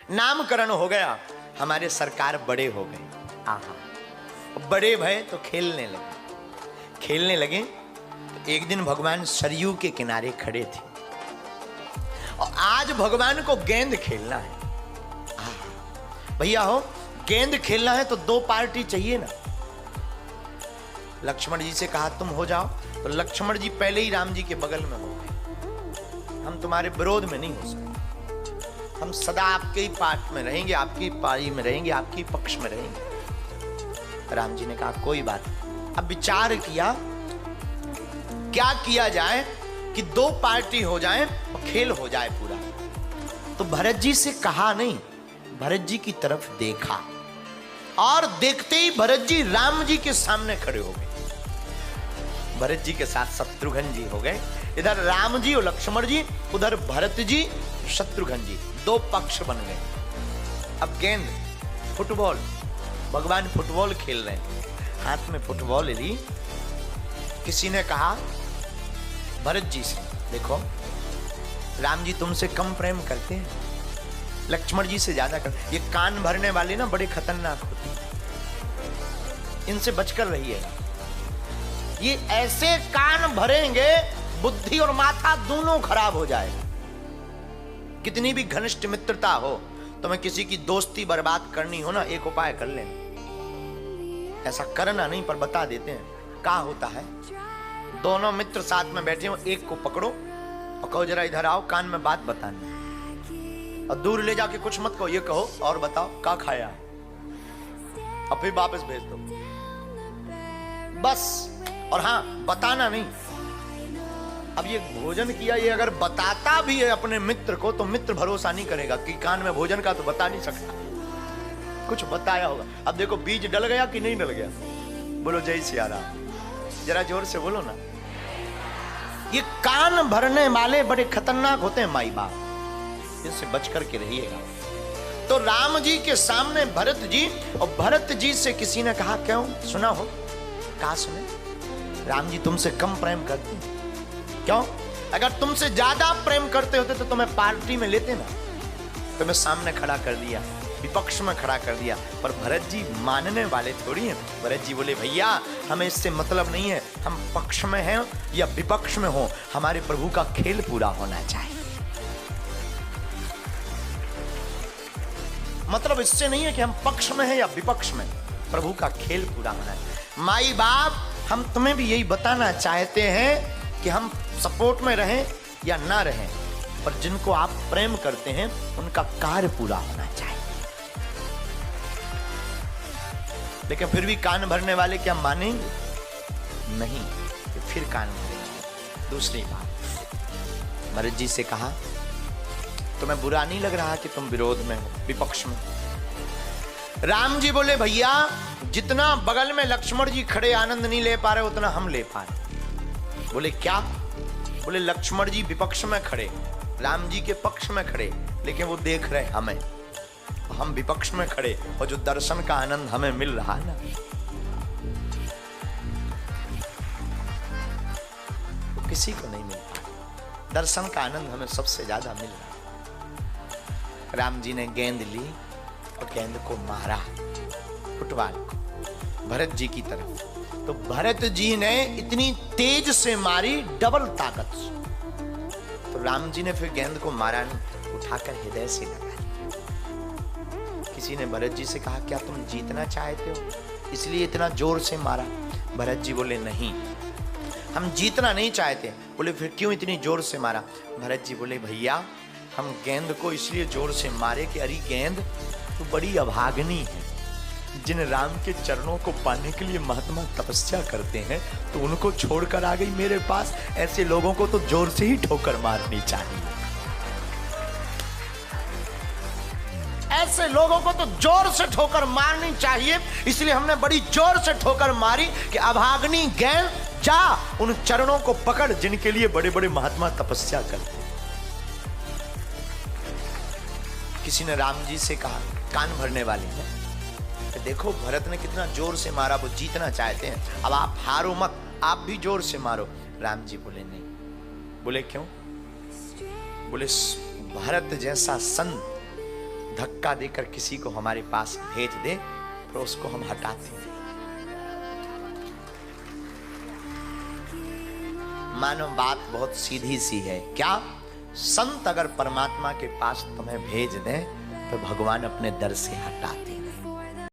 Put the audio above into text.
नामकरण हो गया, हमारे सरकार बड़े हो गए। आहा, बड़े भय तो खेलने लगे। तो एक दिन भगवान सरयू के किनारे खड़े थे और आज भगवान को गेंद खेलना है। भैया हो, गेंद खेलना है तो दो पार्टी चाहिए ना। लक्ष्मण जी से कहा तुम हो जाओ, तो लक्ष्मण जी पहले ही राम जी के बगल में हो गए। हम तुम्हारे विरोध में नहीं हो सकते, हम सदा आपके ही पार्ट में रहेंगे, आपकी पारी में रहेंगे, आपकी पक्ष में रहेंगे। राम जी ने कहा कोई बात। अब विचार किया क्या किया जाए कि दो पार्टी हो जाए और खेल हो जाए पूरा। तो भरत जी से कहा नहीं, भरत जी की तरफ देखा और देखते ही भरत जी राम जी के सामने खड़े हो गए। भरत जी के साथ शत्रुघ्न जी हो गए, इधर राम जी और लक्ष्मण जी, उधर भरत जी शत्रुघ्न जी, दो पक्ष बन गए। अब गेंद, फुटबॉल, भगवान फुटबॉल खेल रहे हैं, हाथ में फुटबॉल ली। किसी ने कहा भरत जी से, देखो राम जी तुमसे कम प्रेम करते हैं, लक्ष्मण जी से ज्यादा करते। ये कान भरने वाले ना बड़े खतरनाक होते हैं, इनसे बचकर रहिएगा। ये ऐसे कान भरेंगे बुद्धि और माथा दोनों खराब हो जाएगा। कितनी भी घनिष्ठ मित्रता हो, तुम्हें किसी की दोस्ती बर्बाद करनी हो ना, एक उपाय कर लेना। ऐसा करना नहीं पर बता देते हैं। क्या होता है, दोनों मित्र साथ में बैठे हो, एक को पकड़ो और कहो जरा इधर आओ, कान में बात बतानी, और दूर ले जाके कुछ मत कहो, ये कहो और बताओ क्या खाया, और फिर वापस भेज दो बस। और हाँ, बताना नहीं। अब ये भोजन किया, ये अगर बताता भी है अपने मित्र को तो मित्र भरोसा नहीं करेगा कि कान में भोजन का तो बता नहीं सकता, कुछ बताया होगा। अब देखो बीज डल गया कि नहीं डल गया, बोलो जय सिया राम, जरा जोर से बोलो ना। ये कान भरने वाले बड़े खतरनाक होते हैं माई बाप, इनसे बच करके रहिएगा। तो राम जी के सामने भरत जी, और भरत जी से किसी ने कहा क्यों, सुना हो? कहा सुने, राम जी तुमसे कम प्रेम करते हैं। क्यों? अगर तुमसे ज्यादा प्रेम करते होते तो तुम्हें पार्टी में लेते ना, तुम्हें सामने खड़ा कर दिया, विपक्ष में खड़ा कर दिया। पर भरत जी मानने वाले थोड़ी हैं। भरत जी बोले भैया हमें इससे मतलब नहीं है, हम पक्ष में हैं या विपक्ष में हो, हमारे प्रभु का खेल पूरा होना चाहिए। मतलब इससे नहीं है कि हम पक्ष में हैं या विपक्ष में, प्रभु का खेल पूरा होना चाहिए। माई बाप, हम तुम्हें भी यही बताना चाहते हैं कि हम सपोर्ट में रहें या ना रहें, पर जिनको आप प्रेम करते हैं उनका कार्य पूरा होना चाहिए। लेकिन फिर भी कान भरने वाले क्या मानेंगे? नहीं, फिर कान भरेंगे। दूसरी बात, भरत जी से कहा तुम्हें बुरा नहीं लग रहा कि तुम विरोध में हो, विपक्ष में? राम जी बोले भैया जितना बगल में लक्ष्मण जी खड़े आनंद नहीं ले पा रहे उतना हम ले पा रहे। बोले क्या? बोले लक्ष्मण जी विपक्ष में खड़े, राम जी के पक्ष में खड़े, लेकिन वो देख रहे हमें, हम विपक्ष में खड़े, और जो दर्शन का आनंद हमें मिल रहा है ना, वो किसी को नहीं मिल रहा। दर्शन का आनंद हमें सबसे ज्यादा मिल रहा है। राम जी ने गेंद ली और गेंद को मारा, फुटबॉल को, भरत जी की तरफ। तो भरत जी ने इतनी तेज से मारी, डबल ताकत से। तो राम जी ने फिर गेंद को मारा नहीं, उठाकर हृदय से लगा लिया। किसी ने भरत जी से कहा क्या तुम जीतना चाहते हो इसलिए इतना जोर से मारा? भरत जी बोले नहीं, हम जीतना नहीं चाहते। बोले फिर क्यों इतनी जोर से मारा? भरत जी बोले भैया हम गेंद को इसलिए जोर से मारे कि अरे गेंद तो बड़ी अभागनी है, जिन राम के चरणों को पाने के लिए महात्मा तपस्या करते हैं तो उनको छोड़कर आ गई मेरे पास। ऐसे लोगों को तो जोर से ही ठोकर मारनी चाहिए, ऐसे लोगों को तो जोर से ठोकर मारनी चाहिए। इसलिए हमने बड़ी जोर से ठोकर मारी कि अभागनी गेंद जा उन चरणों को पकड़ जिनके लिए बड़े बड़े महात्मा तपस्या करते हैं। किसी ने राम जी से कहा, कान भरने वाले हैं, देखो भरत ने कितना जोर से मारा, वो जीतना चाहते हैं, अब आप हारो मत, आप भी जोर से मारो। राम जी बोले नहीं। बोले क्यों? बोले भरत जैसा संत धक्का देकर किसी को हमारे पास भेज दे, फिर उसको हम हटाते हैं। मानो बात बहुत सीधी सी है। क्या? संत अगर परमात्मा के पास तुम्हें भेज दें तो भगवान अपने दर से हटाते